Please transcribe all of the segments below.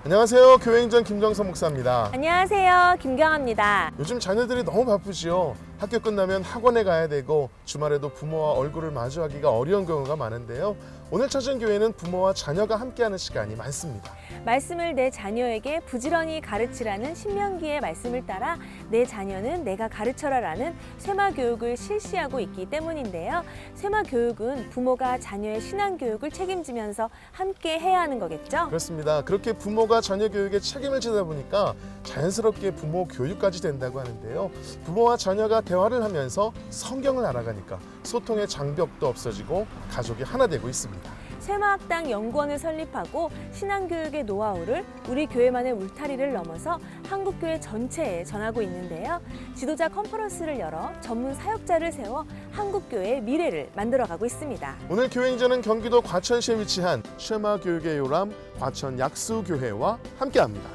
안녕하세요. 교회행전 김정선 목사입니다. 안녕하세요. 김경아입니다. 요즘 자녀들이 너무 바쁘지요. 학교 끝나면 학원에 가야 되고 주말에도 부모와 얼굴을 마주하기가 어려운 경우가 많은데요. 오늘 찾은 교회는 부모와 자녀가 함께하는 시간이 많습니다. 말씀을 내 자녀에게 부지런히 가르치라는 신명기의 말씀을 따라 내 자녀는 내가 가르쳐라라는 쇠마 교육을 실시하고 있기 때문인데요. 쇠마 교육은 부모가 자녀의 신앙 교육을 책임지면서 함께 해야 하는 거겠죠? 그렇습니다. 그렇게 부모가 자녀 교육에 책임을 지다 보니까 자연스럽게 부모 교육까지 된다고 하는데요. 부모와 자녀가 대화를 하면서 성경을 알아가니까 소통의 장벽도 없어지고 가족이 하나 되고 있습니다. 쇠마학당 연구원을 설립하고 신앙교육의 노하우를 우리 교회만의 울타리를 넘어서 한국교회 전체에 전하고 있는데요. 지도자 컨퍼런스를 열어 전문 사역자를 세워 한국교회의 미래를 만들어가고 있습니다. 오늘 교회행전은 경기도 과천시에 위치한 쉐마 교육의 요람 과천 약수교회와 함께합니다.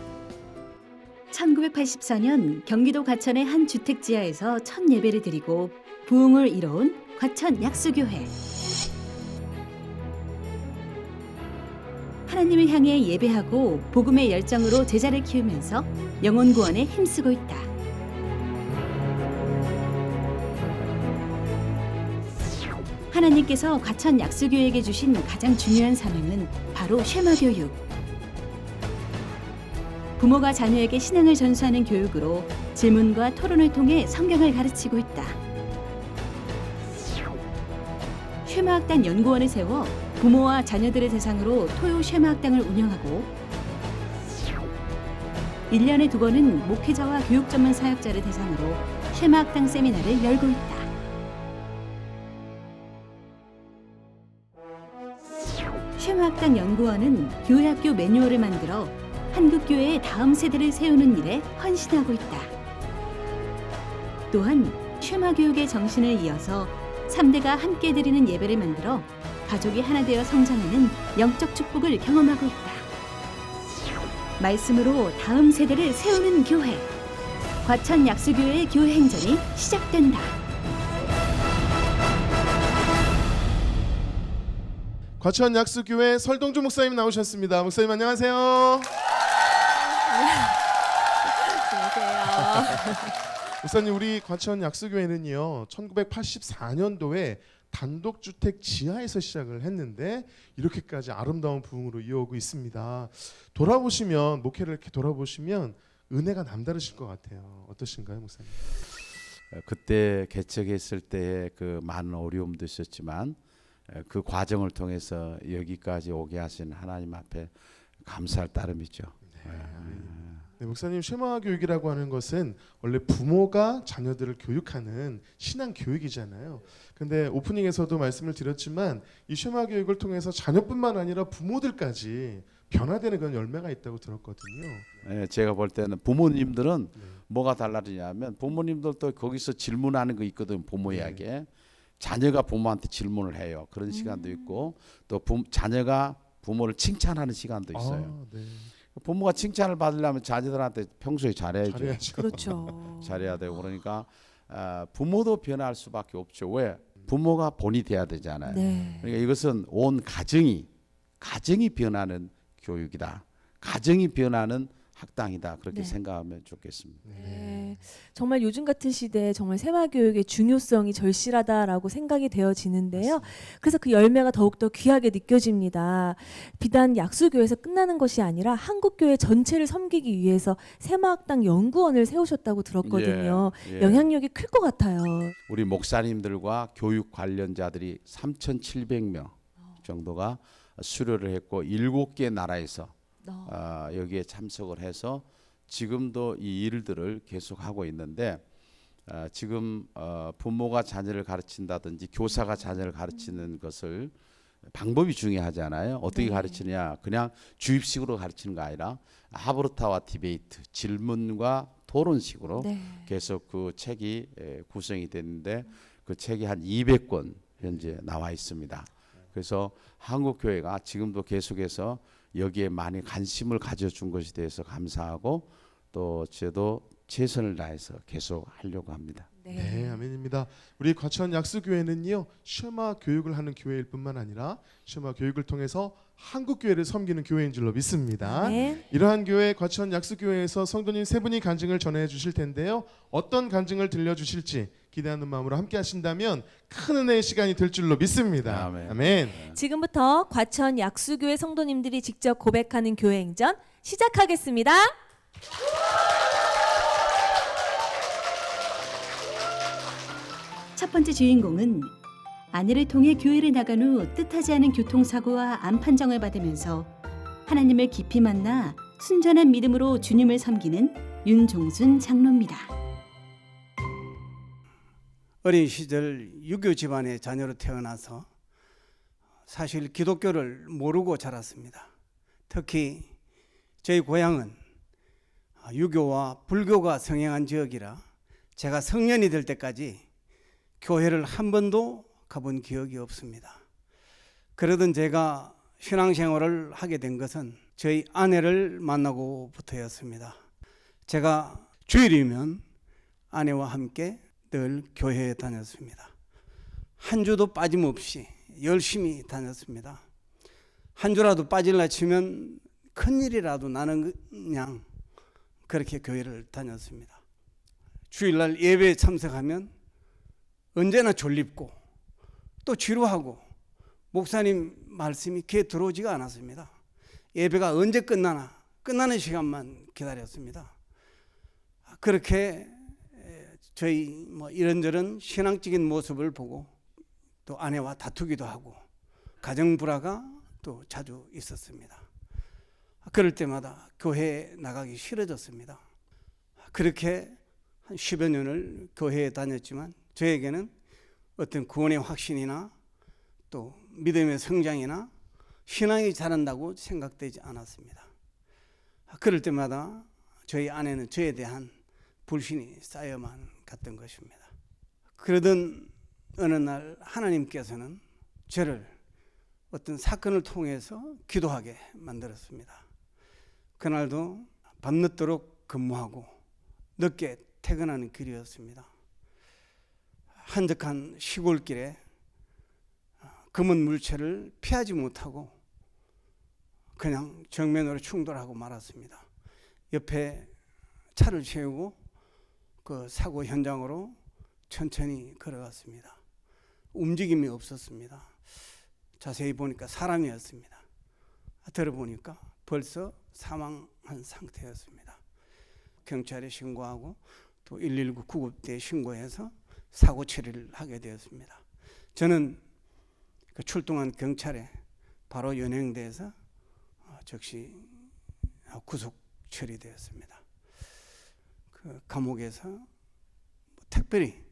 1984년 경기도 과천의 한 주택 지하에서 첫 예배를 드리고 부흥을 이뤄온 과천 약수교회. 하나님을 향해 예배하고 복음의 열정으로 제자를 키우면서 영혼 구원에 힘쓰고 있다. 하나님께서 과천 약수교회에게 주신 가장 중요한 사명은 바로 쉐마 교육. 부모가 자녀에게 신앙을 전수하는 교육으로 질문과 토론을 통해 성경을 가르치고 있다. 쉐마학당 연구원을 세워 부모와 자녀들을 대상으로 토요 쉐마학당을 운영하고 1년에 2번은 목회자와 교육 전문 사역자를 대상으로 쉐마학당 세미나를 열고 있다. 쉐마학당 연구원은 교회학교 매뉴얼을 만들어 한국교회의 다음 세대를 세우는 일에 헌신하고 있다. 또한 쉐마 교육의 정신을 이어서 3대가 함께 드리는 예배를 만들어 가족이 하나 되어 성장하는 영적 축복을 경험하고 있다. 말씀으로 다음 세대를 세우는 교회. 과천 약수교회의 교회 행전이 시작된다. 과천 약수교회 설동주 목사님 나오셨습니다. 목사님 안녕하세요. 안녕하세요. 목사님, 우리 과천 약수교회는요 1984년도에 단독주택 지하에서 시작을 했는데 이렇게까지 아름다운 부흥으로 이어오고 있습니다. 돌아보시면, 목회를 이렇게 돌아보시면 은혜가 남다르실 것 같아요. 어떠신가요, 목사님? 그때 개척했을 때의 그 많은 어려움도 있었지만 그 과정을 통해서 여기까지 오게 하신 하나님 앞에 감사할 따름이죠. 네, 목사님, 쉐마 교육이라고 하는 것은 원래 부모가 자녀들을 교육하는 신앙 교육이잖아요. 근데 오프닝에서도 말씀을 드렸지만 이 쉐마 교육을 통해서 자녀뿐만 아니라 부모들까지 변화되는 그런 열매가 있다고 들었거든요. 제가 볼 때는 부모님들은 뭐가 달라지냐면 부모님들도 거기서 질문하는 거 있거든. 부모에게 자녀가 부모한테 질문을 해요. 그런 시간도 있고 또 자녀가 부모를 칭찬하는 시간도 있어요. 네. 부모가 칭찬을 받으려면 자녀들한테 평소에 잘해야죠. 잘해야죠. 그렇죠. 잘해야 되고 그러니까 부모도 변할 수밖에 없죠. 왜? 부모가 본이 돼야 되잖아요. 네. 그러니까 이것은 온 가정이 변하는 교육이다. 가정이 변하는 학당이다. 그렇게 네. 생각하면 좋겠습니다. 네. 정말 요즘 같은 시대에 정말 세마 교육의 중요성이 절실하다라고 생각이 되어지는데요. 그래서 그 열매가 더욱더 귀하게 느껴집니다. 비단 약수교회에서 끝나는 것이 아니라 한국교회 전체를 섬기기 위해서 세마학당 연구원을 세우셨다고 들었거든요. 예. 영향력이 클 것 같아요. 우리 목사님들과 교육 관련자들이 3,700명 정도가 수료를 했고 7개 나라에서 여기에 참석을 해서 지금도 이 일들을 계속하고 있는데 지금 부모가 자녀를 가르친다든지 교사가 자녀를 가르치는 것을 방법이 중요하잖아요. 어떻게 가르치냐. 그냥 주입식으로 가르치는 거 아니라 하브르타와 디베이트, 질문과 토론식으로 계속 그 책이 구성이 됐는데 그 책이 한 200권 현재 나와 있습니다. 그래서 한국교회가 지금도 계속해서 여기에 많이 관심을 가져준 것에 대해서 감사하고 또 저도 최선을 다해서 계속 하려고 합니다. 네, 아멘입니다. 우리 과천 약수교회는요 쉐마 교육을 하는 교회일 뿐만 아니라 쉐마 교육을 통해서 한국 교회를 섬기는 교회인 줄로 믿습니다. 네. 이러한 교회 과천 약수교회에서 성도님 세 분이 간증을 전해 주실 텐데요. 어떤 간증을 들려 주실지 기대하는 마음으로 함께 하신다면 큰 은혜의 시간이 될 줄로 믿습니다. 아멘. 아멘. 지금부터 과천 약수교회 성도님들이 직접 고백하는 교회 행전 시작하겠습니다. 첫 번째 주인공은 아내를 통해 교회를 나간 후 뜻하지 않은 교통사고와 암 판정을 받으면서 하나님을 깊이 만나 순전한 믿음으로 주님을 섬기는 윤종순 장로입니다. 어린 시절 유교 집안의 자녀로 태어나서 사실 기독교를 모르고 자랐습니다. 특히 저희 고향은 유교와 불교가 성행한 지역이라 제가 성년이 될 때까지 교회를 한 번도 가본 기억이 없습니다. 그러던 제가 신앙생활을 하게 된 것은 저희 아내를 만나고부터였습니다. 제가 주일이면 아내와 함께 늘 교회에 다녔습니다. 한 주도 빠짐없이 열심히 다녔습니다. 한 주라도 빠질라 치면 큰일이라도 나는 그냥 그렇게 교회를 다녔습니다. 주일날 예배에 참석하면 언제나 졸립고 또 지루하고 목사님 말씀이 귀에 들어오지가 않았습니다. 예배가 언제 끝나나 끝나는 시간만 기다렸습니다. 그렇게 저희 이런저런 신앙적인 모습을 보고 또 아내와 다투기도 하고 가정 불화가 또 자주 있었습니다. 그럴 때마다 교회에 나가기 싫어졌습니다. 그렇게 한 10여 년을 교회에 다녔지만 저에게는 어떤 구원의 확신이나 또 믿음의 성장이나 신앙이 자란다고 생각되지 않았습니다. 그럴 때마다 저희 아내는 저에 대한 불신이 쌓여만 갔던 것입니다. 그러던 어느 날 하나님께서는 저를 어떤 사건을 통해서 기도하게 만들었습니다. 그날도 밤늦도록 근무하고 늦게 퇴근하는 길이었습니다. 한적한 시골길에 검은 물체를 피하지 못하고 그냥 정면으로 충돌하고 말았습니다. 옆에 차를 세우고 그 사고 현장으로 천천히 걸어갔습니다. 움직임이 없었습니다. 자세히 보니까 사람이었습니다. 들어보니까 벌써 사망한 상태였습니다. 경찰에 신고하고 또 119 구급대에 신고해서 사고 처리를 하게 되었습니다. 저는 그 출동한 경찰에 바로 연행돼서 즉시 구속 처리되었습니다. 그 감옥에서 특별히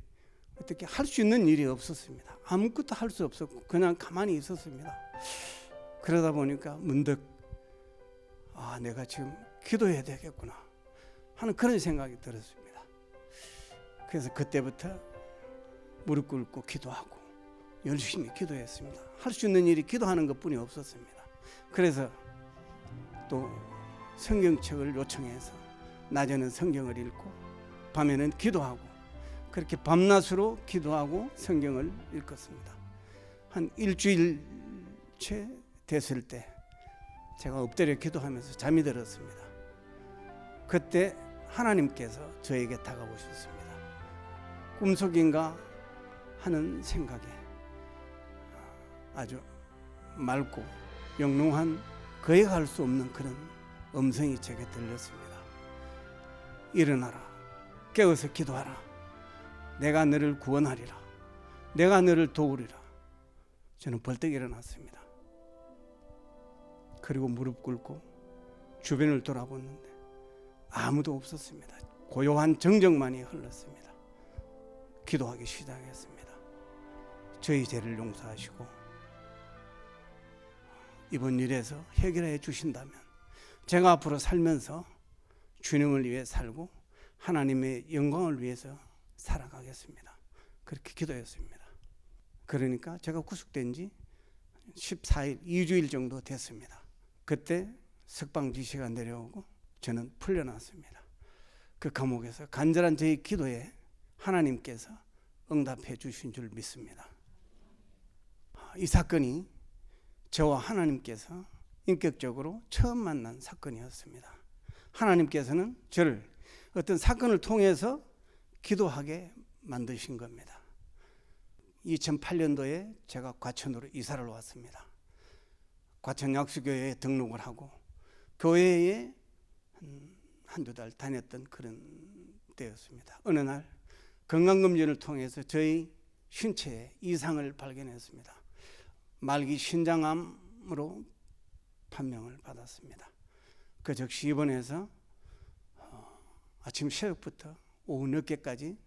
어떻게 할 수 있는 일이 없었습니다. 아무것도 할 수 없었고 그냥 가만히 있었습니다. 그러다 보니까 문득 내가 지금 기도해야 되겠구나 하는 그런 생각이 들었습니다. 그래서 그때부터 무릎 꿇고 기도하고 열심히 기도했습니다. 할 수 있는 일이 기도하는 것뿐이 없었습니다. 그래서 또 성경책을 요청해서 낮에는 성경을 읽고 밤에는 기도하고 그렇게 밤낮으로 기도하고 성경을 읽었습니다. 한 일주일째 됐을 때 제가 엎드려 기도하면서 잠이 들었습니다. 그때 하나님께서 저에게 다가오셨습니다. 꿈속인가 하는 생각에 아주 맑고 영롱한 거역할 수 없는 그런 음성이 제게 들렸습니다. 일어나라, 깨어서 기도하라. 내가 너를 구원하리라. 내가 너를 도우리라. 저는 벌떡 일어났습니다. 그리고 무릎 꿇고 주변을 돌아봤는데 아무도 없었습니다. 고요한 정적만이 흘렀습니다. 기도하기 시작했습니다. 저희 죄를 용서하시고 이번 일에서 해결해 주신다면 제가 앞으로 살면서 주님을 위해 살고 하나님의 영광을 위해서 살아가겠습니다. 그렇게 기도했습니다. 그러니까 제가 구속된 지 14일, 2주일 정도 됐습니다. 그때 석방 지시가 내려오고 저는 풀려났습니다. 그 감옥에서 간절한 저희 기도에 하나님께서 응답해 주신 줄 믿습니다. 이 사건이 저와 하나님께서 인격적으로 처음 만난 사건이었습니다. 하나님께서는 저를 어떤 사건을 통해서 기도하게 만드신 겁니다. 2008년도에 제가 과천으로 이사를 왔습니다. 과천 약수교회에 등록을 하고 교회에 한두 달 다녔던 그런 때였습니다. 어느 날 건강검진을 통해서 저희 신체에 이상을 발견했습니다. 말기 신장암으로 판명을 받았습니다. 그 즉시 입원해서 아침 새벽부터 오후 늦게까지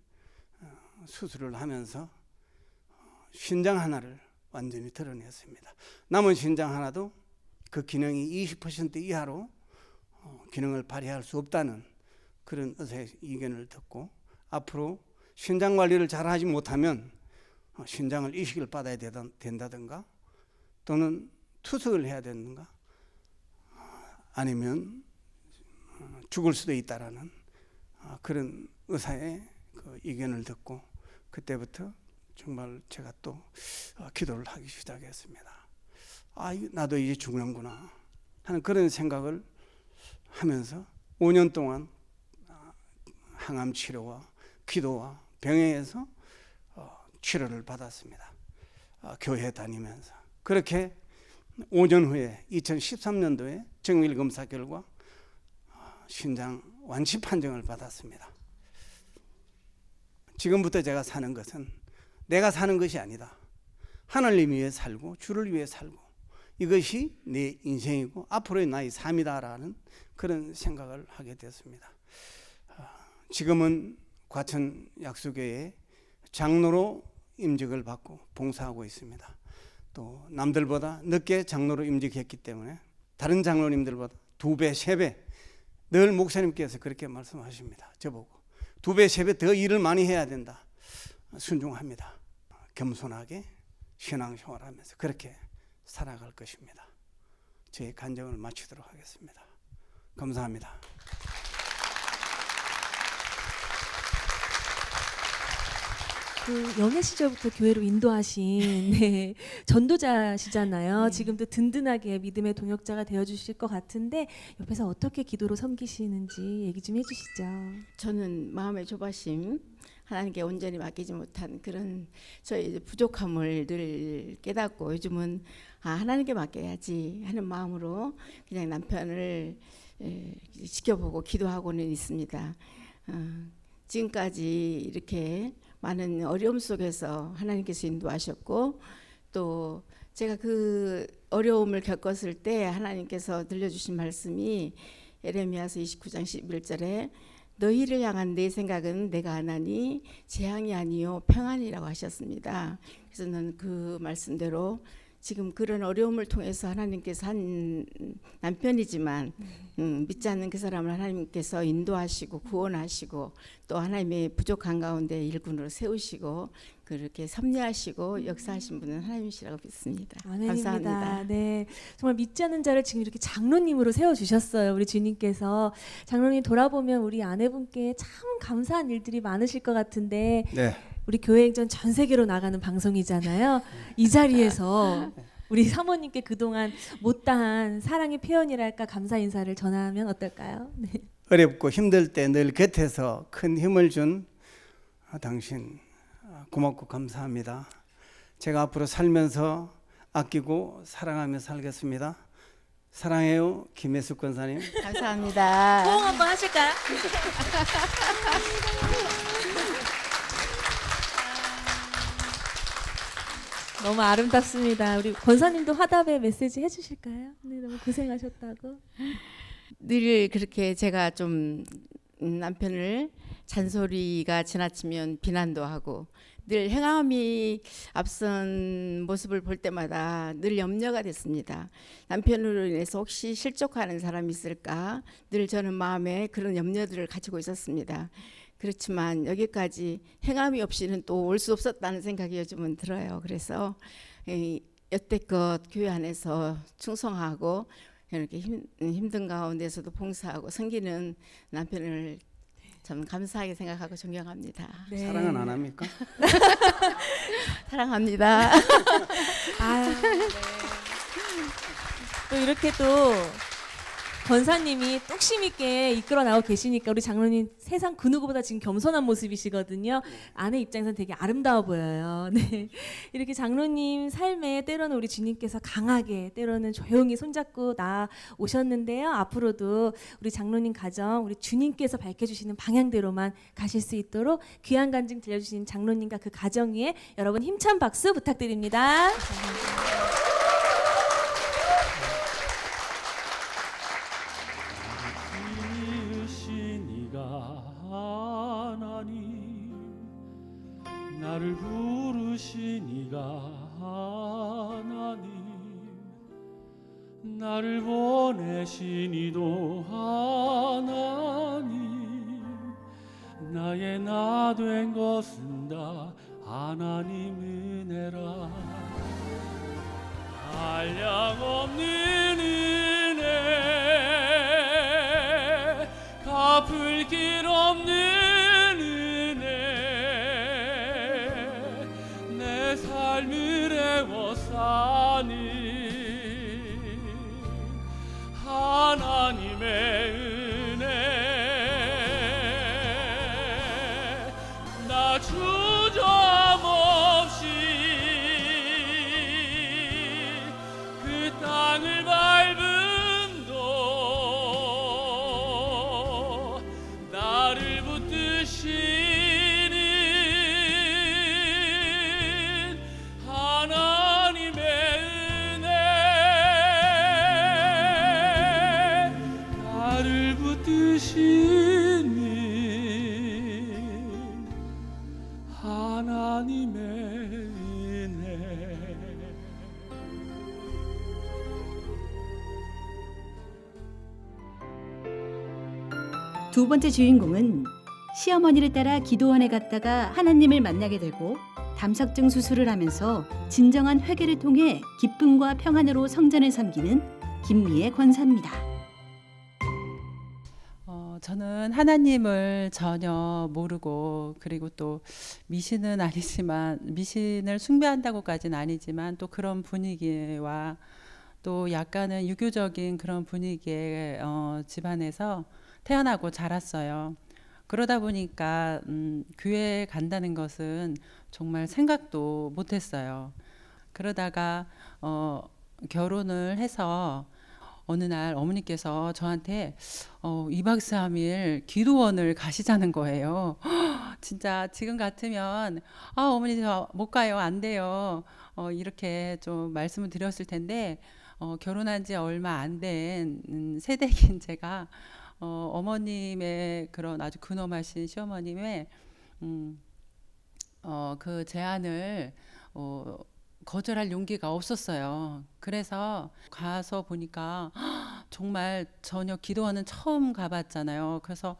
수술을 하면서 신장 하나를 완전히 드러냈습니다. 남은 신장 하나도 그 기능이 20% 이하로 기능을 발휘할 수 없다는 그런 의사의 의견을 듣고 앞으로 신장 관리를 잘 하지 못하면 신장을 이식을 받아야 된다든가 또는 투석을 해야 되는가 아니면 죽을 수도 있다라는 그런 의사의 그 의견을 듣고 그때부터 정말 제가 또 기도를 하기 시작했습니다. 나도 이제 죽는구나 하는 그런 생각을 하면서 5년 동안 항암 치료와 기도와 병행해서 치료를 받았습니다. 교회 다니면서 그렇게 5년 후에 2013년도에 정밀 검사 결과 신장 완치 판정을 받았습니다. 지금부터 제가 사는 것은 내가 사는 것이 아니다. 하나님 위해 살고 주를 위해 살고 이것이 내 인생이고 앞으로의 나의 삶이다라는 그런 생각을 하게 됐습니다. 지금은 과천 약수교회에 장로로 임직을 받고 봉사하고 있습니다. 또 남들보다 늦게 장로로 임직했기 때문에 다른 장로님들보다 2배, 3배 늘 목사님께서 그렇게 말씀하십니다. 저보고 2배, 3배 더 일을 많이 해야 된다. 순종합니다. 겸손하게 신앙생활하면서 그렇게 살아갈 것입니다. 제 간증을 마치도록 하겠습니다. 감사합니다. 그 연애 시절부터 교회로 인도하신 네, 전도자시잖아요. 지금도 든든하게 믿음의 동역자가 되어주실 것 같은데 옆에서 어떻게 기도로 섬기시는지 얘기 좀 해주시죠. 저는 마음의 조바심, 하나님께 온전히 맡기지 못한 그런 저의 부족함을 늘 깨닫고 요즘은 하나님께 맡겨야지 하는 마음으로 그냥 남편을 지켜보고 기도하고는 있습니다. 지금까지 이렇게 많은 어려움 속에서 하나님께서 인도하셨고 또 제가 그 어려움을 겪었을 때 하나님께서 들려주신 말씀이 에레미야서 29장 11절에 너희를 향한 내 생각은 내가 아나니 재앙이 아니요 평안이라고 하셨습니다. 그래서 저는 그 말씀대로 지금 그런 어려움을 통해서 하나님께서 한 남편이지만 믿지 않는 그 사람을 하나님께서 인도하시고 구원하시고 또 하나님의 부족한 가운데 일꾼으로 세우시고 그렇게 섭리하시고 역사하신 분은 하나님이시라고 믿습니다. 아멘입니다. 감사합니다. 네, 정말 믿지 않는 자를 지금 이렇게 장로님으로 세워주셨어요. 우리 주님께서. 장로님 돌아보면 우리 아내분께 참 감사한 일들이 많으실 것 같은데 네. 우리 교회행전 전 세계로 나가는 방송이잖아요. 이 자리에서 우리 사모님께 그동안 못다한 사랑의 표현이랄까 감사 인사를 전하면 어떨까요? 네. 어렵고 힘들 때 늘 곁에서 큰 힘을 준 당신 고맙고 감사합니다. 제가 앞으로 살면서 아끼고 사랑하며 살겠습니다. 사랑해요, 김혜숙 권사님. 감사합니다. 호응 한번 하실까요? 너무 아름답습니다. 우리 권사님도 화답의 메시지 해주실까요? 네, 너무 고생하셨다고. 늘 그렇게 제가 좀 남편을 잔소리가 지나치면 비난도 하고 늘 행함이 앞선 모습을 볼 때마다 늘 염려가 됐습니다. 남편으로 인해서 혹시 실족하는 사람이 있을까 늘 저는 마음에 그런 염려들을 가지고 있었습니다. 그렇지만 여기까지 행함이 없이는 또 올 수 없었다는 생각이 요즘은 들어요. 그래서 여태껏 교회 안에서 충성하고 이렇게 힘든 가운데서도 봉사하고 섬기는 남편을 참 감사하게 생각하고 존경합니다. 네. 사랑은 안 합니까? 사랑합니다. 아, 네. 또 이렇게 또 권사님이 뚝심 있게 이끌어 나오고 계시니까 우리 장로님 세상 그 누구보다 지금 겸손한 모습이시거든요. 아내 입장에서는 되게 아름다워 보여요. 네. 이렇게 장로님 삶에 때로는 우리 주님께서 강하게 때로는 조용히 손잡고 나오셨는데요. 앞으로도 우리 장로님 가정 우리 주님께서 밝혀주시는 방향대로만 가실 수 있도록 귀한 간증 들려주신 장로님과 그 가정 위에 여러분 힘찬 박수 부탁드립니다. 하나님 나를 부르시니가 하나님 나를 보내시니도 하나님 나의 나 된 것은 다 하나님 은혜라 한량없는 은혜 갚을 길 없는 은혜 내 삶을 애워싸는 하나님의 은혜 나 주저함없이 그 땅을 밟음도 나를 붙드시는 하나님의 은혜 나를 붙드시는 하나님의 은혜 두 번째 주인공은 시어머니를 따라 기도원에 갔다가 하나님을 만나게 되고 담석증 수술을 하면서 진정한 회개를 통해 기쁨과 평안으로 성전을 섬기는 김미애 권사입니다. 저는 하나님을 전혀 모르고 그리고 또 미신은 아니지만 미신을 숭배한다고까지는 아니지만 또 그런 분위기와 또 약간은 유교적인 그런 분위기의 집안에서 태어나고 자랐어요. 그러다 보니까 교회에 간다는 것은 정말 생각도 못했어요. 그러다가 결혼을 해서 어느 날 어머니께서 저한테 2박 3일 기도원을 가시자는 거예요. 진짜 지금 같으면 어머니 저 못 가요. 안 돼요. 이렇게 좀 말씀을 드렸을 텐데 결혼한 지 얼마 안 된 새댁인 제가 어머님의 그런 아주 근엄하신 시어머님의 그 제안을 거절할 용기가 없었어요. 그래서 가서 보니까 정말 전혀 기도원은 처음 가봤잖아요. 그래서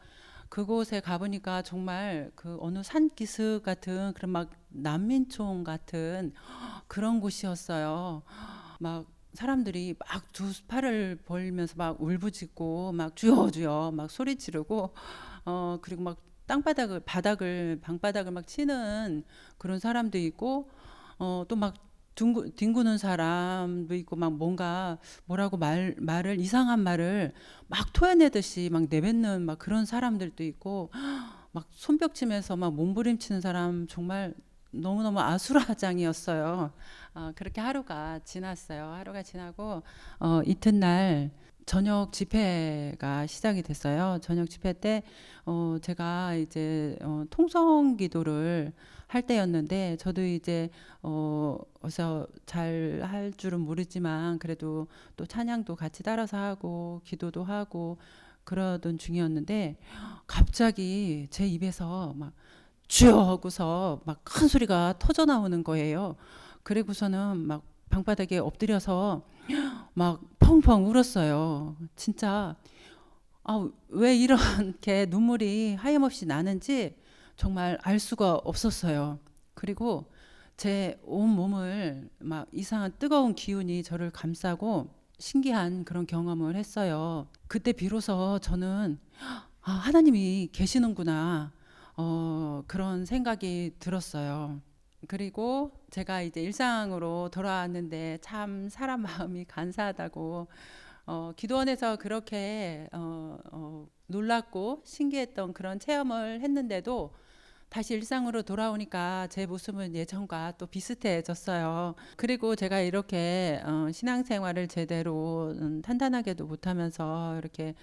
그곳에 가보니까 정말 그 어느 산기슭 같은 그런 막 난민촌 같은 그런 곳이었어요. 막 사람들이 막 두 팔을 벌리면서 막 울부짖고 막 주여 주여 막 소리 지르고 그리고 막 방바닥을 막 치는 그런 사람도 있고 또 막 뒹구는 사람도 있고 막 뭐라고 말을 이상한 말을 막 토해내듯이 막 내뱉는 막 그런 사람들도 있고 막 손뼉치면서 막 몸부림치는 사람 정말 너무너무 아수라장이었어요. 그렇게 하루가 지났어요. 하루가 지나고 이튿날 저녁 집회가 시작이 됐어요. 저녁 집회 때 제가 이제 통성 기도를 할 때였는데 저도 이제 어서 잘 할 줄은 모르지만 그래도 또 찬양도 같이 따라서 하고 기도도 하고 그러던 중이었는데 갑자기 제 입에서 막 주여 하고서 막 큰 소리가 터져 나오는 거예요. 그리고서는 막 방바닥에 엎드려서 막 펑펑 울었어요. 진짜 왜 이렇게 눈물이 하염없이 나는지 정말 알 수가 없었어요. 그리고 제 온 몸을 막 이상한 뜨거운 기운이 저를 감싸고 신기한 그런 경험을 했어요. 그때 비로소 저는 아, 하나님이 계시는구나. 그런 생각이 들었어요. 그리고 제가 이제 일상으로 돌아왔는데 참 사람 마음이 간사하다고 기도원에서 그렇게 놀랍고 신기했던 그런 체험을 했는데도 다시 일상으로 돌아오니까 제 모습은 예전과 또 비슷해졌어요. 그리고 제가 이렇게 신앙생활을 제대로 탄탄하게도 못하면서 이렇게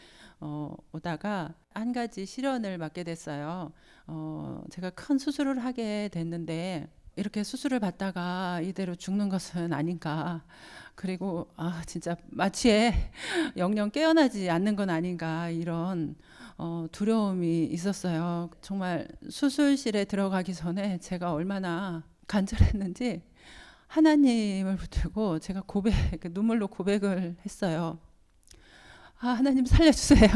오다가 한 가지 시련을 맞게 됐어요. 제가 큰 수술을 하게 됐는데 이렇게 수술을 받다가 이대로 죽는 것은 아닌가. 그리고 진짜 마취에 영영 깨어나지 않는 건 아닌가 이런 두려움이 있었어요. 정말 수술실에 들어가기 전에 제가 얼마나 간절했는지 하나님을 붙들고 제가 눈물로 고백을 했어요. 하나님 살려주세요.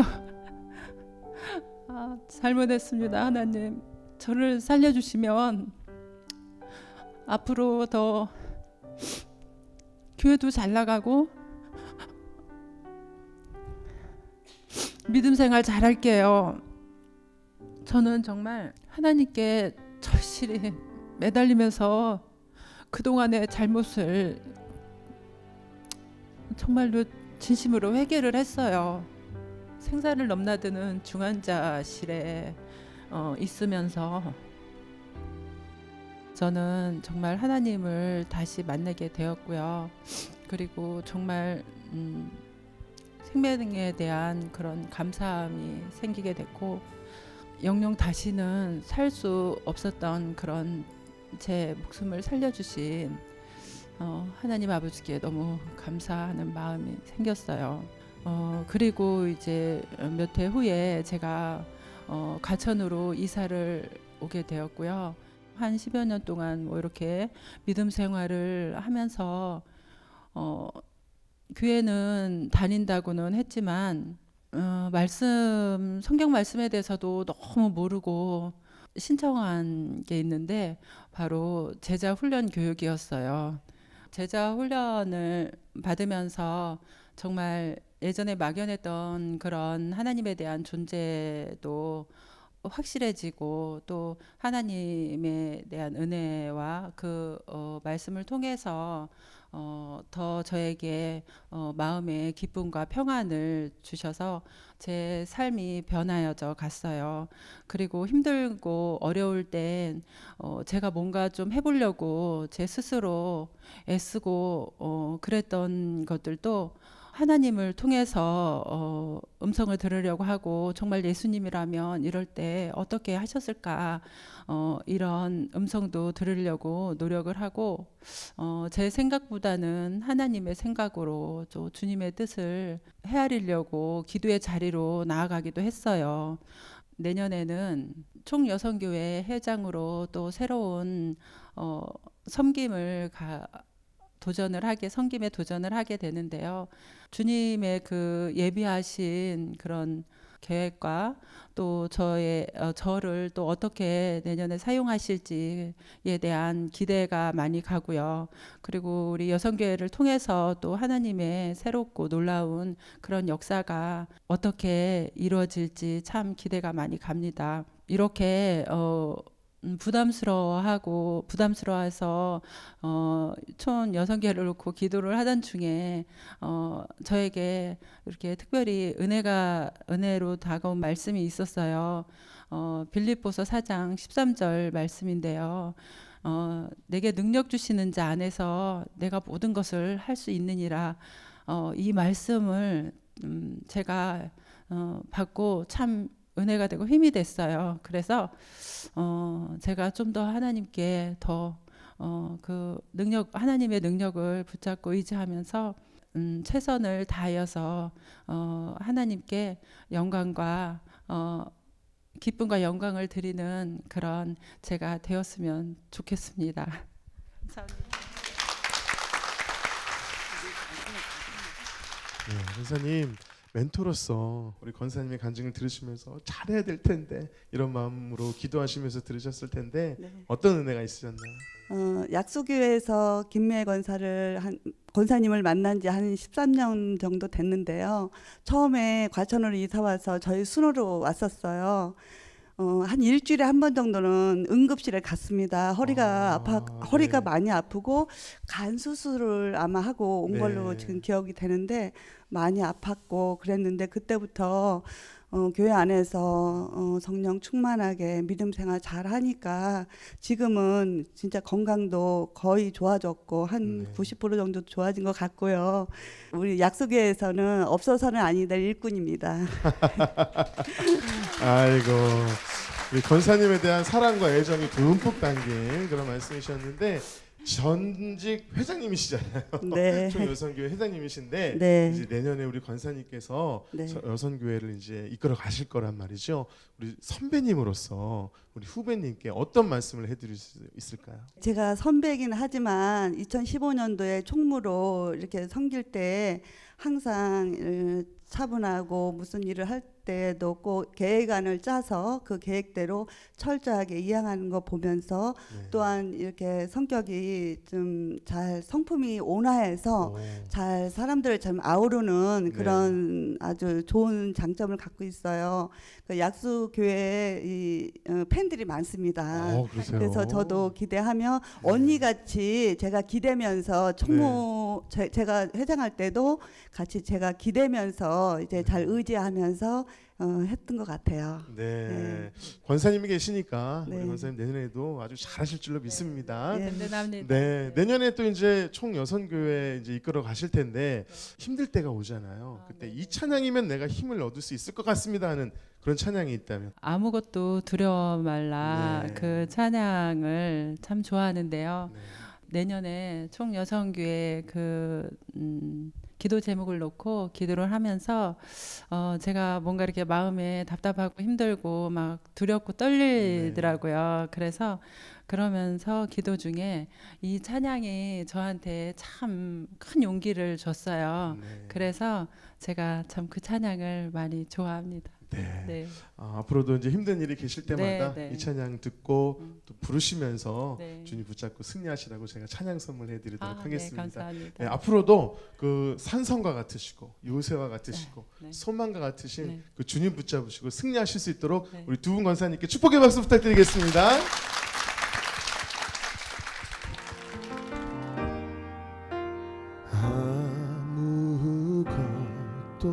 잘못했습니다. 하나님 저를 살려주시면 앞으로 더 교회도 잘 나가고 믿음 생활 잘할게요. 저는 정말 하나님께 절실히 매달리면서 그동안의 잘못을 정말로 진심으로 회개를 했어요. 생사를 넘나드는 중환자실에 있으면서 저는 정말 하나님을 다시 만나게 되었고요. 그리고 정말 생명에 대한 그런 감사함이 생기게 됐고 영영 다시는 살 수 없었던 그런 제 목숨을 살려주신 하나님 아버지께 너무 감사하는 마음이 생겼어요. 그리고 이제 몇 해 후에 제가 가천으로 이사를 오게 되었고요. 한 10여 년 동안 뭐 이렇게 믿음 생활을 하면서 교회는 다닌다고는 했지만 성경 말씀에 대해서도 너무 모르고 신청한 게 있는데 바로 제자 훈련 교육이었어요. 제자 훈련을 받으면서 정말 예전에 막연했던 그런 하나님에 대한 존재도 확실해지고 또 하나님에 대한 은혜와 그 말씀을 통해서 더 저에게 마음의 기쁨과 평안을 주셔서 제 삶이 변하여져 갔어요. 그리고 힘들고 어려울 땐 제가 뭔가 좀 해보려고 제 스스로 애쓰고 그랬던 것들도 하나님을 통해서 음성을 들으려고 하고 정말 예수님이라면 이럴 때 어떻게 하셨을까 이런 음성도 들으려고 노력을 하고 제 생각보다는 하나님의 생각으로 주님의 뜻을 헤아리려고 기도의 자리로 나아가기도 했어요. 내년에는 총여성교회 회장으로 또 새로운 섬김에 도전을 하게 되는데요. 주님의 그 예비하신 그런 계획과 또 저를 또 어떻게 내년에 사용하실지에 대한 기대가 많이 가고요. 그리고 우리 여성교회를 통해서 또 하나님의 새롭고 놀라운 그런 역사가 어떻게 이루어질지 참 기대가 많이 갑니다. 이렇게 부담스러워해서 촌 여성교회를 놓고 기도를 하던 중에 저에게 이렇게 특별히 은혜로 다가온 말씀이 있었어요. 빌립보서 4장 13절 말씀인데요. 내게 능력 주시는 자 안에서 내가 모든 것을 할 수 있느니라. 이 말씀을 제가 받고 참 은혜가 되고 힘이 됐어요. 그래서 제가 좀 더 하나님께 더 그 하나님의 능력을 붙잡고 의지하면서 최선을 다하여서 하나님께 영광과 기쁨과 영광을 드리는 그런 제가 되었으면 좋겠습니다. 감사합니다. 네, 권사님 멘토로서 우리 권사님의 간증을 들으시면서 잘해야 될 텐데 이런 마음으로 기도하시면서 들으셨을 텐데 네. 어떤 은혜가 있으셨나요? 약수교회에서 김미애 권사님을 만난 지 한 13년 정도 됐는데요. 처음에 과천으로 이사 와서 저희 순으로 왔었어요. 한 일주일에 한 번 정도는 응급실에 갔습니다. 허리가 많이 아프고 간 수술을 아마 하고 온 걸로 지금 기억이 되는데 많이 아팠고 그랬는데 그때부터 교회 안에서 성령 충만하게 믿음 생활 잘 하니까 지금은 진짜 건강도 거의 좋아졌고 한 90% 정도 좋아진 것 같고요. 우리 약수교회에서는 없어서는 아니 될 일꾼입니다. 아이고, 우리 권사님에 대한 사랑과 애정이 듬뿍 담긴 그런 말씀이셨는데 전직 회장님이시잖아요. 네. 총여선교회 회장님이신데 네. 이제 내년에 우리 권사님께서 네. 여선교회를 이제 이끌어 가실 거란 말이죠. 우리 선배님으로서 우리 후배님께 어떤 말씀을 해드릴 수 있을까요? 제가 선배이긴 하지만 2015년도에 총무로 이렇게 섬길 때 항상 차분하고 무슨 일을 할 때도 꼭 계획안을 짜서 그 계획대로 철저하게 이행하는 거 보면서 또한 이렇게 성격이 좀 잘 성품이 온화해서 잘 사람들을 좀 아우르는 그런 아주 좋은 장점을 갖고 있어요. 그 약수교회에 이 팬들이 많습니다. 그래서 저도 기대하며 언니같이 제가 기대면서 제가 회장할 때도 같이 제가 기대면서 이제 잘 의지하면서 했던 것 같아요. 네. 권사님이 계시니까 네. 우리 권사님 내년에도 아주 잘하실 줄로 믿습니다. 네. 든든합니다. 네, 내년에 또 이제 총여선교회 이제 이끌어 가실 텐데 힘들 때가 오잖아요. 그때 이 찬양이면 내가 힘을 얻을 수 있을 것 같습니다 하는 그런 찬양이 있다면. 아무것도 두려워 말라. 네. 그 찬양을 참 좋아하는데요. 네. 내년에 총여성교회 기도 제목을 놓고 기도를 하면서 제가 뭔가 이렇게 마음에 답답하고 힘들고 막 두렵고 떨리더라고요. 그래서 그러면서 기도 중에 이 찬양이 저한테 참 큰 용기를 줬어요. 네. 그래서 제가 참 그 찬양을 많이 좋아합니다. 네. 네. 앞으로도 이제 힘든 일이 계실 때마다 네, 네. 이 찬양 듣고 또 부르시면서 네. 주님 붙잡고 승리하시라고 제가 찬양 선물해드리도록 네, 하겠습니다. 감사합니다. 네, 앞으로도 그 산성과 같으시고 요새와 같으시고 네. 소망과 같으신 네. 그 주님 붙잡으시고 승리하실 수 있도록 네. 우리 두 분 권사님께 축복의 박수 부탁드리겠습니다. 아무것도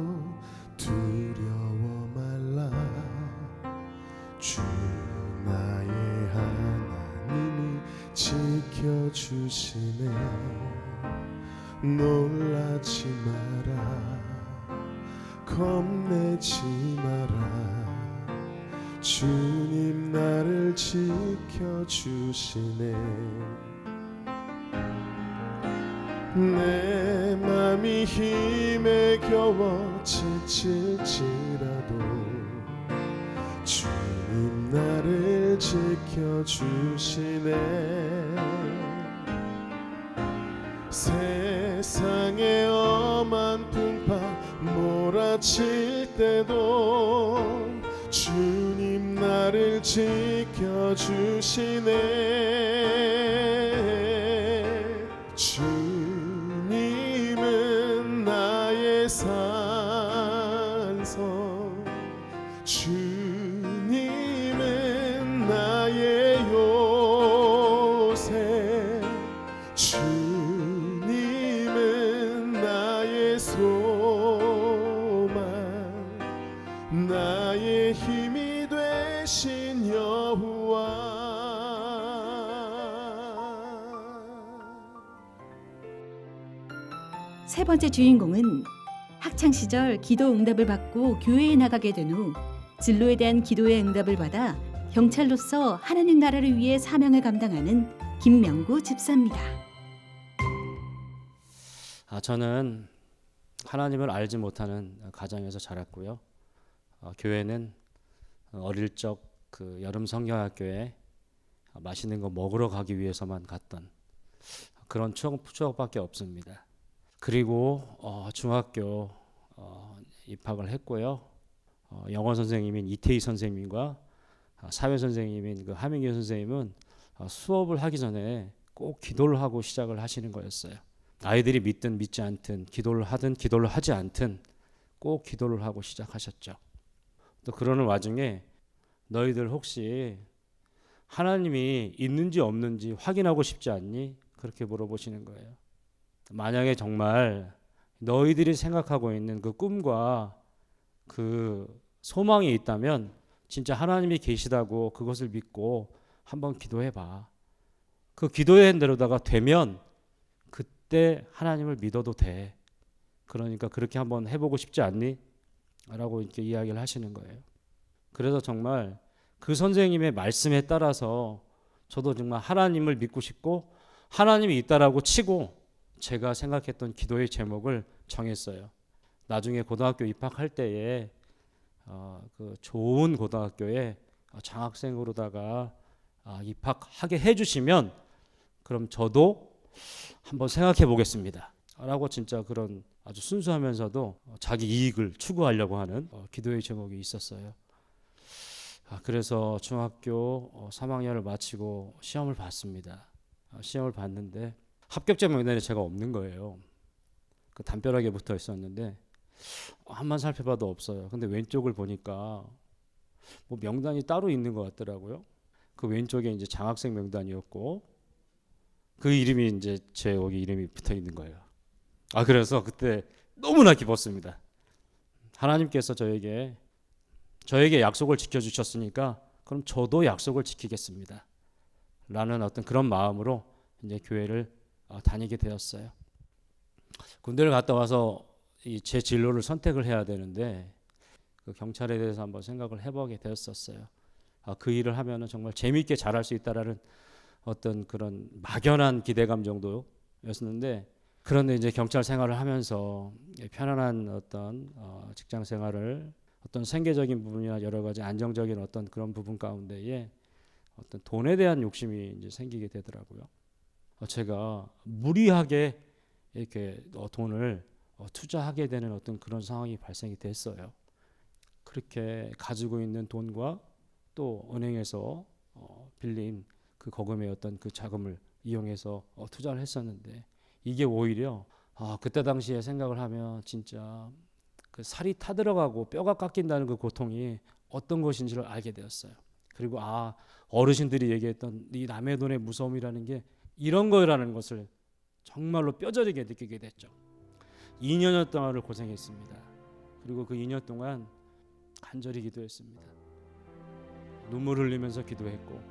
두려워 말라 주 나의 하나님이 지켜주시네 놀라지 마라 겁내지 마라 주님 나를 지켜주시네 내 맘이 힘에 겨워 지칠지라도 주님 나를 지켜주시네 세상의 엄한 풍파 몰아칠 때도 주님 나를 지켜주시네 주님은 나의 산성 주님은 나의 요새 주님은 나의 소망 나의 힘이 되신 여호와 세 번째 주인공은 학창 시절 기도 응답을 받고 교회에 나가게 된 후 진로에 대한 기도의 응답을 받아 경찰로서 하나님 나라를 위해 사명을 감당하는 김명구 집사입니다. 저는 하나님을 알지 못하는 가정에서 자랐고요. 교회는 어릴 적 그 여름 성경학교에 맛있는 거 먹으러 가기 위해서만 갔던 그런 추억밖에 없습니다. 그리고 중학교 입학을 했고요. 영어 선생님인 이태희 선생님과 사회 선생님인 그 하민기 선생님은 수업을 하기 전에 꼭 기도를 하고 시작을 하시는 거였어요. 아이들이 믿든 믿지 않든 기도를 하든 기도를 하지 않든 꼭 기도를 하고 시작하셨죠. 또 그러는 와중에 너희들 혹시 하나님이 있는지 없는지 확인하고 싶지 않니? 그렇게 물어보시는 거예요. 만약에 정말 너희들이 생각하고 있는 그 꿈과 그 소망이 있다면 진짜 하나님이 계시다고 그것을 믿고 한번 기도해봐. 그 기도의 대로다가 되면 그때 하나님을 믿어도 돼. 그러니까 그렇게 한번 해보고 싶지 않니? 라고 이렇게 이야기를 하시는 거예요. 그래서 정말 그 선생님의 말씀에 따라서 저도 정말 하나님을 믿고 싶고 하나님이 있다라고 치고 제가 생각했던 기도의 제목을 정했어요. 나중에 고등학교 입학할 때에 그 좋은 고등학교에 장학생으로다가 입학하게 해주시면 그럼 저도 한번 생각해 보겠습니다. 라고 진짜 그런 아주 순수하면서도 자기 이익을 추구하려고 하는 기도의 제목이 있었어요. 그래서 중학교 3학년을 마치고 시험을 봤습니다. 시험을 봤는데 합격자 명단에 제가 없는 거예요. 그 담벼락에 붙어 있었는데 한번 살펴봐도 없어요. 근데 왼쪽을 보니까 뭐 명단이 따로 있는 것 같더라고요. 그 왼쪽에 이제 장학생 명단이었고 그 이름이 이제 제 여기 이름이 붙어 있는 거예요. 그래서 그때 너무나 기뻤습니다. 하나님께서 저에게 약속을 지켜주셨으니까 그럼 저도 약속을 지키겠습니다. 라는 어떤 그런 마음으로 이제 교회를 다니게 되었어요. 군대를 갔다 와서 제 진로를 선택을 해야 되는데 그 경찰에 대해서 한번 생각을 해보게 되었었어요. 그 일을 하면은 정말 재미있게 잘할 수 있다라는 어떤 그런 막연한 기대감 정도였는데 그런데 이제 경찰 생활을 하면서 편안한 어떤 직장 생활을 어떤 생계적인 부분이나 여러 가지 안정적인 어떤 그런 부분 가운데에 어떤 돈에 대한 욕심이 이제 생기게 되더라고요. 제가 무리하게 이렇게 돈을 투자하게 되는 어떤 그런 상황이 발생이 됐어요. 그렇게 가지고 있는 돈과 또 은행에서 빌린 그 거금의 어떤 그 자금을 이용해서 투자를 했었는데 이게 오히려 그때 당시에 생각을 하면 진짜 그 살이 타들어가고 뼈가 깎인다는 그 고통이 어떤 것인지를 알게 되었어요. 그리고 어르신들이 얘기했던 이 남의 돈의 무서움이라는 게 이런 거라는 것을 정말로 뼈저리게 느끼게 됐죠. 2년 동안을 고생했습니다. 그리고 그 2년 동안 간절히 기도했습니다. 눈물 흘리면서 기도했고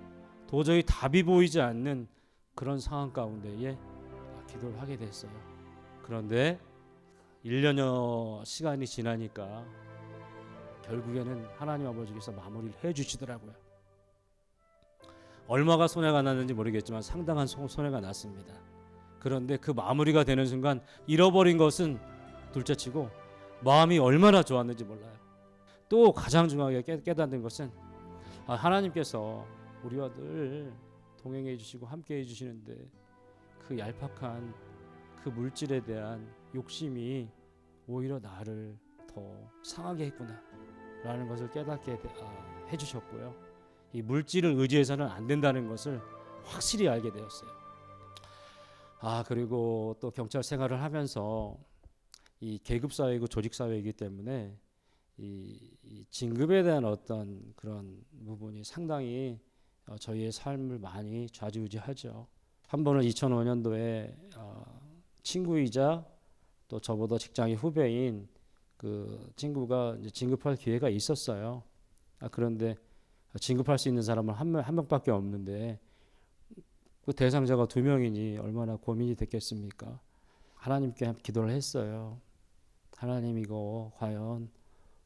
도저히 답이 보이지 않는 그런 상황 가운데에 기도를 하게 됐어요. 그런데 1년여 시간이 지나니까 결국에는 하나님 아버지께서 마무리를 해주시더라고요. 얼마가 손해가 났는지 모르겠지만 상당한 손해가 났습니다. 그런데 그 마무리가 되는 순간 잃어버린 것은 둘째치고 마음이 얼마나 좋았는지 몰라요. 또 가장 중요하게 깨닫는 것은 하나님께서 우리와 늘 동행해 주시고 함께 해 주시는데 그 얄팍한 그 물질에 대한 욕심이 오히려 나를 더 상하게 했구나 라는 것을 깨닫게 해 주셨고요. 이 물질을 의지해서는 안 된다는 것을 확실히 알게 되었어요. 그리고 또 경찰 생활을 하면서 이 계급 사회이고 조직 사회이기 때문에 이 진급에 대한 어떤 그런 부분이 상당히 저희의 삶을 많이 좌지우지하죠. 한 번은 2005년도에 친구이자 또 저보다 직장이 후배인 그 친구가 이제 진급할 기회가 있었어요. 그런데 진급할 수 있는 사람은 한 명밖에 없는데 그 대상자가 2명이니 얼마나 고민이 됐겠습니까? 하나님께 기도를 했어요. 하나님 이거 과연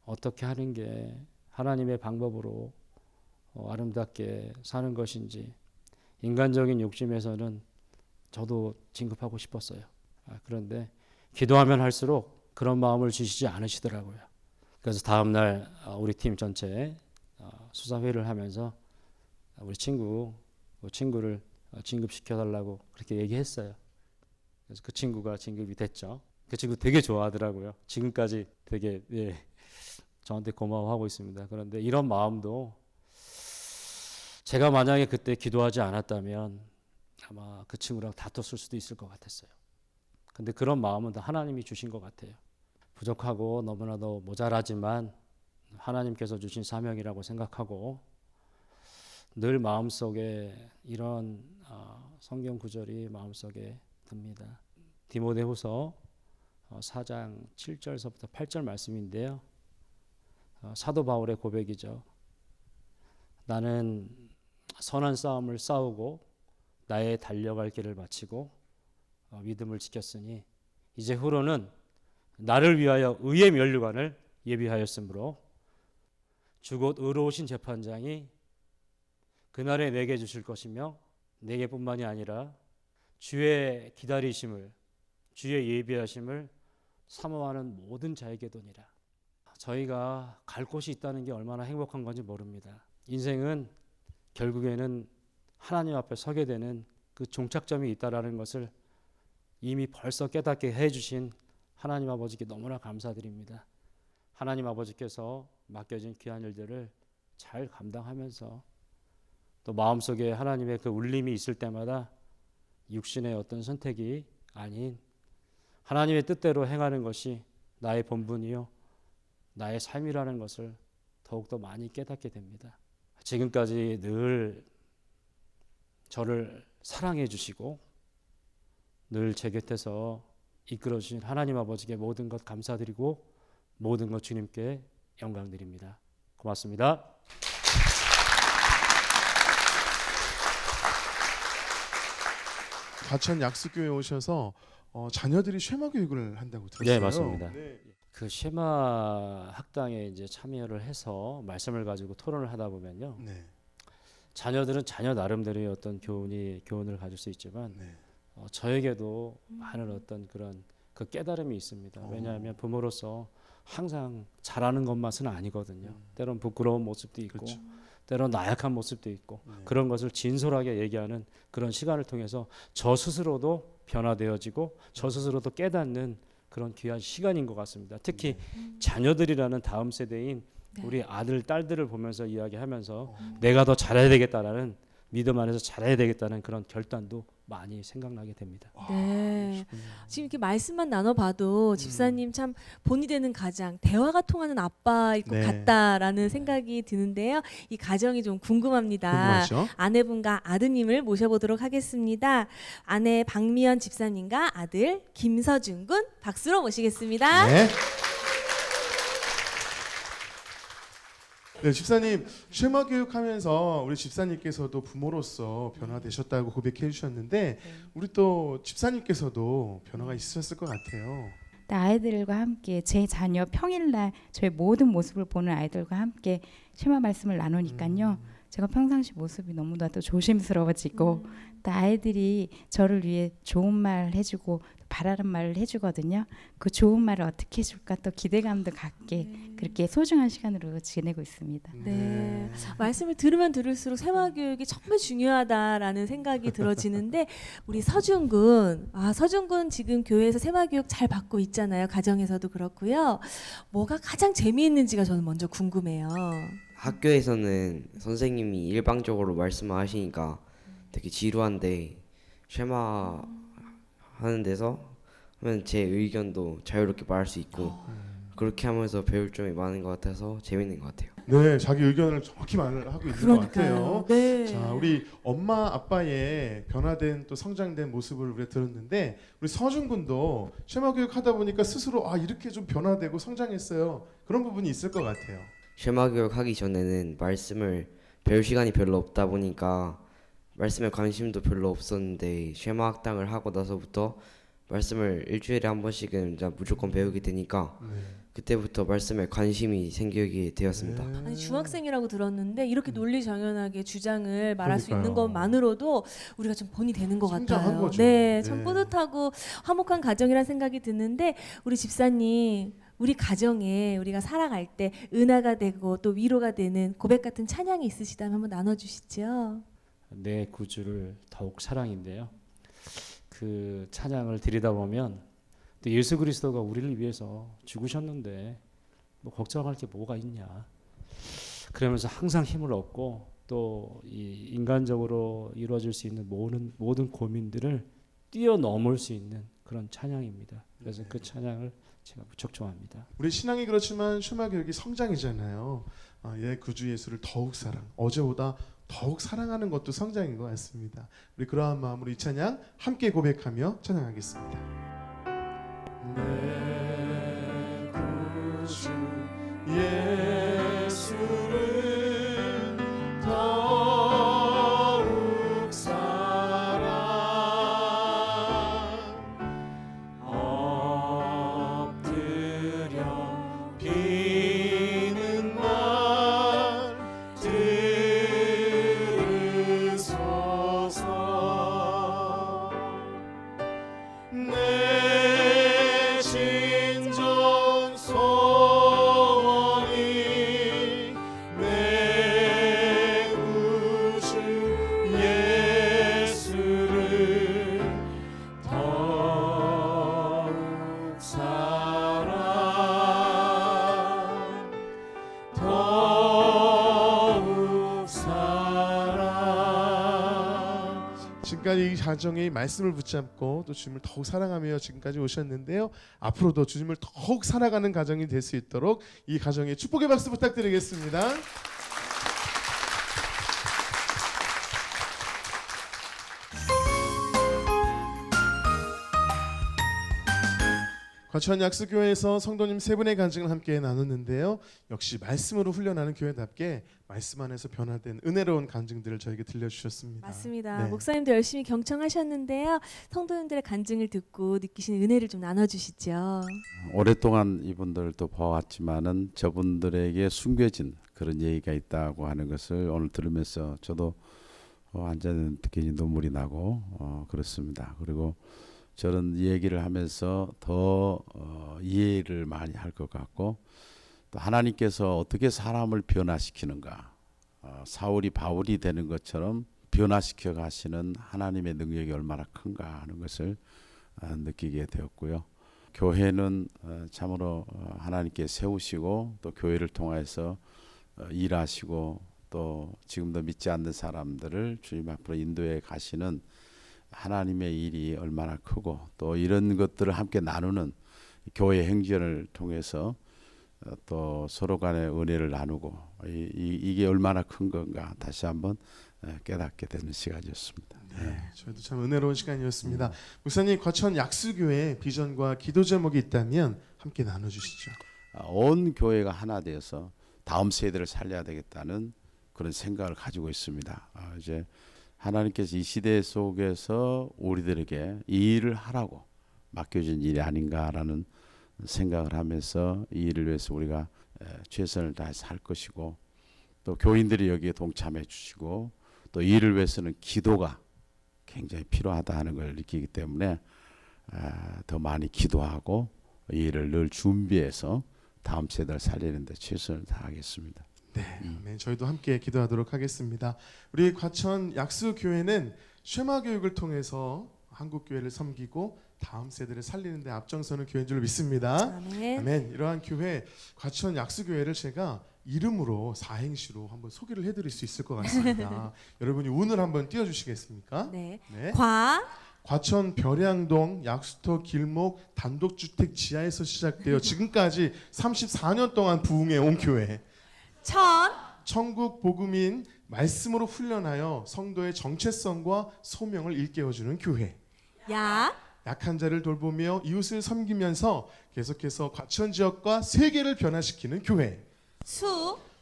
어떻게 하는 게 하나님의 방법으로 아름답게 사는 것인지 인간적인 욕심에서는 저도 진급하고 싶었어요. 그런데 기도하면 할수록 그런 마음을 주시지 않으시더라고요. 그래서 다음날 우리 팀 전체 수사회를 하면서 우리 친구를 진급시켜달라고 그렇게 얘기했어요. 그래서 그 친구가 진급이 됐죠. 그 친구 되게 좋아하더라고요. 지금까지 되게 저한테 고마워하고 있습니다. 그런데 이런 마음도 제가 만약에 그때 기도하지 않았다면 아마 그 친구랑 다퉜을 수도 있을 것 같았어요. 근데 그런 마음은 다 하나님이 주신 것 같아요. 부족하고 너무나도 모자라지만 하나님께서 주신 사명이라고 생각하고 늘 마음속에 이런 성경 구절이 마음속에 듭니다. 디모데후서 4장 7절서부터 8절 말씀인데요. 사도 바울의 고백이죠. 나는 선한 싸움을 싸우고 나의 달려갈 길을 마치고 믿음을 지켰으니 이제 후로는 나를 위하여 의의 면류관을 예비하였으므로 주 곧 의로우신 재판장이 그날에 내게 주실 것이며 내게뿐만이 아니라 주의 기다리심을 주의 예비하심을 사모하는 모든 자에게도니라. 저희가 갈 곳이 있다는 게 얼마나 행복한 건지 모릅니다. 인생은 결국에는 하나님 앞에 서게 되는 그 종착점이 있다라는 것을 이미 벌써 깨닫게 해주신 하나님 아버지께 너무나 감사드립니다. 하나님 아버지께서 맡겨진 귀한 일들을 잘 감당하면서 또 마음속에 하나님의 그 울림이 있을 때마다 육신의 어떤 선택이 아닌 하나님의 뜻대로 행하는 것이 나의 본분이요 나의 삶이라는 것을 더욱더 많이 깨닫게 됩니다. 지금까지 늘 저를 사랑해 주시고 늘 제 곁에서 이끌어 주신 하나님 아버지께 모든 것 감사드리고 모든 것 주님께 영광 드립니다. 고맙습니다. 과천 약수교회 오셔서 자녀들이 쉐마 교육을 한다고 들었어요. 네, 맞습니다. 네. 그 쉐마 학당에 이제 참여를 해서 말씀을 가지고 토론을 하다 보면요. 네. 자녀들은 자녀 나름대로의 어떤 교훈을 가질 수 있지만 네. 저에게도 많은 어떤 그런 그 깨달음이 있습니다. 왜냐하면 부모로서 항상 잘하는 것만은 아니거든요. 때론 부끄러운 모습도 있고 그렇죠. 때론 나약한 모습도 있고 네. 그런 것을 진솔하게 얘기하는 그런 시간을 통해서 저 스스로도 변화되어지고 저 스스로도 깨닫는 그런 귀한 시간인 것 같습니다. 특히 자녀들이라는 다음 세대인 네. 우리 아들, 딸들을 보면서 이야기하면서 내가 더 잘해야 되겠다라는 믿음 안에서 잘해야 되겠다는 그런 결단도 많이 생각나게 됩니다. 네. 지금 이렇게 말씀만 나눠봐도 집사님 참 본이 되는 가장 대화가 통하는 아빠일 것 네. 같다라는 생각이 드는데요. 이 가정이 좀 궁금합니다. 궁금하죠? 아내분과 아드님을 모셔보도록 하겠습니다. 아내 박미연 집사님과 아들 김서준 군 박수로 모시겠습니다. 네. 네, 집사님 쉐마 교육하면서 우리 집사님께서도 부모로서 변화되셨다고 고백해 주셨는데 우리 또 집사님께서도 변화가 있으셨을 것 같아요. 아이들과 함께 제 자녀 평일날 저의 모든 모습을 보는 아이들과 함께 쉐마 말씀을 나누니까요. 제가 평상시 모습이 너무나도 조심스러워지고 또 아이들이 저를 위해 좋은 말 해주고 바라는 말을 해주거든요. 그 좋은 말을 어떻게 해줄까 또 기대감도 갖게 그렇게 소중한 시간으로 지내고 있습니다. 네. 말씀을 들으면 들을수록 세화 교육이 정말 중요하다라는 생각이 들어지는데 우리 서준 군, 서준 군 지금 교회에서 세화 교육 잘 받고 있잖아요. 가정에서도 그렇고요. 뭐가 가장 재미있는지가 저는 먼저 궁금해요. 학교에서는 선생님이 일방적으로 말씀하시니까 되게 지루한데 쉐마 하는 데서 하면 제 의견도 자유롭게 말할 수 있고 그렇게 하면서 배울 점이 많은 것 같아서 재밌는 것 같아요. 네, 자기 의견을 정확히 말을 하고 있는 것 같아요. 네. 자, 우리 엄마 아빠의 변화된 또 성장된 모습을 우리가 들었는데 우리 서준 군도 쉐마 교육 하다 보니까 스스로 이렇게 좀 변화되고 성장했어요. 그런 부분이 있을 것 같아요. 쉐마 교육 하기 전에는 말씀을 배울 시간이 별로 없다 보니까 말씀에 관심도 별로 없었는데 쉐마 학당을 하고 나서부터 말씀을 일주일에 한 번씩은 이제 무조건 배우게 되니까 그때부터 말씀에 관심이 생기게 되었습니다. 아니 중학생이라고 들었는데 이렇게 논리정연하게 주장을 말할 수 그러니까요. 있는 것만으로도 우리가 좀 본이 되는 것 성장한 같아요. 거죠. 네, 참 네. 뿌듯하고 화목한 가정이라는 생각이 드는데 우리 집사님 우리 가정에 우리가 살아갈 때 은혜가 되고 또 위로가 되는 고백 같은 찬양이 있으시다면 한번 나눠주시죠. 내 구주를 더욱 사랑인데요. 그 찬양을 드리다 보면 또 예수 그리스도가 우리를 위해서 죽으셨는데 뭐 걱정할 게 뭐가 있냐. 그러면서 항상 힘을 얻고 또 이 인간적으로 이루어질 수 있는 모든 고민들을 뛰어넘을 수 있는 그런 찬양입니다. 그래서 그 찬양을 제가 무척 좋아합니다. 우리 신앙이 그렇지만 쉐마 교육이 성장이잖아요. 구주 예수를 더욱 어제보다 더욱 사랑하는 것도 성장인 것 같습니다. 우리 그러한 마음으로 이 찬양 함께 고백하며 찬양하겠습니다. 내 구주 예수를 더욱 사랑 엎드려 비는 말 들으소서. 내 진정 소원이 내 구주 예수를 더욱 사랑 더욱 사랑. 지금까지 이 가정의 말씀을 붙잡고 또 주님을 더욱 사랑하며 지금까지 오셨는데요. 앞으로도 주님을 더욱 살아가는 가정이 될 수 있도록 이 가정에 축복의 박수 부탁드리겠습니다. 과천 약수교회에서 성도님 세 분의 간증을 함께 나눴는데요. 역시 말씀으로 훈련하는 교회답게 말씀 안에서 변화된 은혜로운 간증들을 저에게 들려주셨습니다. 맞습니다. 네. 목사님도 열심히 경청하셨는데요. 성도님들의 간증을 듣고 느끼시는 은혜를 좀 나눠주시죠. 오랫동안 이분들도 봐왔지만은 저분들에게 숨겨진 그런 얘기가 있다고 하는 것을 오늘 들으면서 저도 완전히 괜히 눈물이 나고 그렇습니다. 그리고 저런 얘기를 하면서 더 이해를 많이 할 것 같고 또 하나님께서 어떻게 사람을 변화시키는가, 사울이 바울이 되는 것처럼 변화시켜 가시는 하나님의 능력이 얼마나 큰가 하는 것을 느끼게 되었고요. 교회는 참으로 하나님께 세우시고 또 교회를 통해서 일하시고 또 지금도 믿지 않는 사람들을 주님 앞으로 인도해 가시는 하나님의 일이 얼마나 크고 또 이런 것들을 함께 나누는 교회 행전을 통해서 또 서로 간의 은혜를 나누고 이게 얼마나 큰 건가 다시 한번 깨닫게 되는 시간이었습니다. 네, 저희도 참 은혜로운 시간이었습니다. 목사님, 과천 약수교회 비전과 기도 제목이 있다면 함께 나눠주시죠. 온 교회가 하나 되어서 다음 세대를 살려야 되겠다는 그런 생각을 가지고 있습니다. 이제 하나님께서 이 시대 속에서 우리들에게 이 일을 하라고 맡겨진 일이 아닌가라는 생각을 하면서 이 일을 위해서 우리가 최선을 다해서 할 것이고 또 교인들이 여기에 동참해 주시고 또 이 일을 위해서는 기도가 굉장히 필요하다 하는 걸 느끼기 때문에 더 많이 기도하고 이 일을 늘 준비해서 다음 세대를 살리는 데 최선을 다하겠습니다. 네, 아멘. 저희도 함께 기도하도록 하겠습니다. 우리 과천 약수교회는 쉐마 교육을 통해서 한국 교회를 섬기고 다음 세대를 살리는 데 앞장서는 교회인 줄 믿습니다. 아멘. 아멘. 이러한 교회 과천 약수교회를 제가 이름으로 사행시로 한번 소개를 해드릴 수 있을 것 같습니다. 여러분이 운을 한번 띄워주시겠습니까? 네. 네. 과천 별양동 약수터 길목 단독주택 지하에서 시작되어 지금까지 34년 동안 부흥해 온 교회. 천국 복음인 말씀으로 훈련하여 성도의 정체성과 소명을 일깨워주는 교회. 약한 자를 돌보며 이웃을 섬기면서 계속해서 과천 지역과 세계를 변화시키는 교회.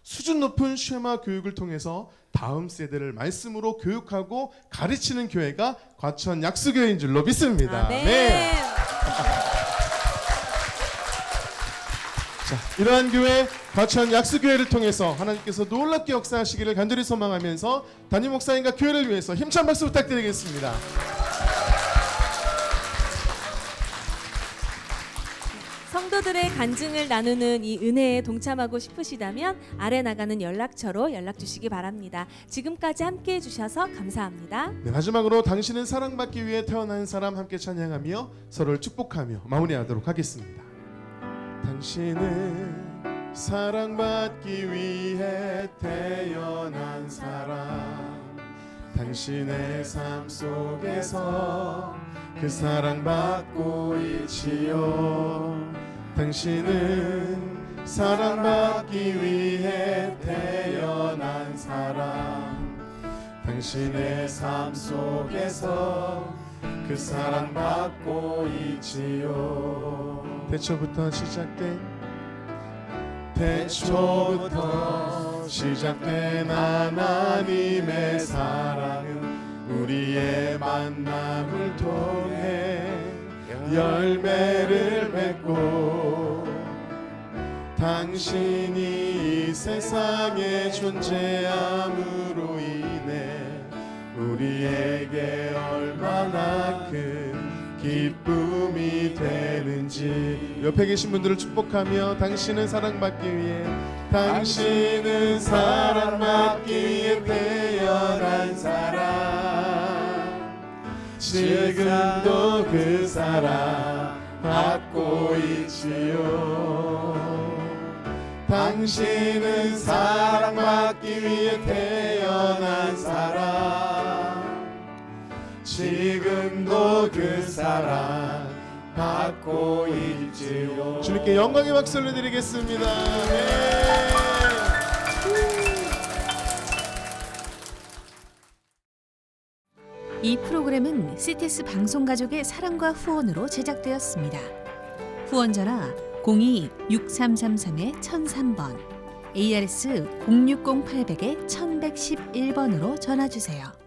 수준 높은 쉐마 교육을 통해서 다음 세대를 말씀으로 교육하고 가르치는 교회가 과천 약수교회인 줄로 믿습니다. 네. 자, 이러한 교회 과천 약수교회를 통해서 하나님께서 놀랍게 역사하시기를 간절히 소망하면서 담임 목사님과 교회를 위해서 힘찬 박수 부탁드리겠습니다. 성도들 성도들의 간증을 나누는 이 은혜에 동참하고 싶으시다면 아래 나가는 연락처로 연락 주시기 바랍니다. 지금까지 함께해 주셔서 감사합니다. 네, 마지막으로 당신은 사랑받기 위해 태어난 사람 함께 찬양하며 서로를 축복하며 마무리하도록 하겠습니다. 당신은 사랑받기 위해 태어난 사람, 당신의 삶 속에서 그 사랑받고 있지요. 당신은 사랑받기 위해 태어난 사람, 당신의 삶 속에서 그 사랑받고 있지요. 태초부터 시작된 하나님의 사랑은 우리의 만남을 통해 열매를 맺고, 당신이 이 세상에 존재함으로 인해 우리에게 얼마나 큰 기쁨이 되는지. 옆에 계신 분들을 축복하며 당신은 사랑받기 위해, 당신은 사랑받기 위해 태어난 사람, 지금도 그 사랑 받고 있지요. 당신은 사랑받기 위해 태어난 사람, 지금도 그 사랑 받고 있지요. 주님께 영광의 박수를 드리겠습니다. 네. 이 프로그램은 CTS 방송가족의 사랑과 후원으로 제작되었습니다. 후원 전화 02-6333-1003번, ARS 060-800-1111번으로 전화주세요.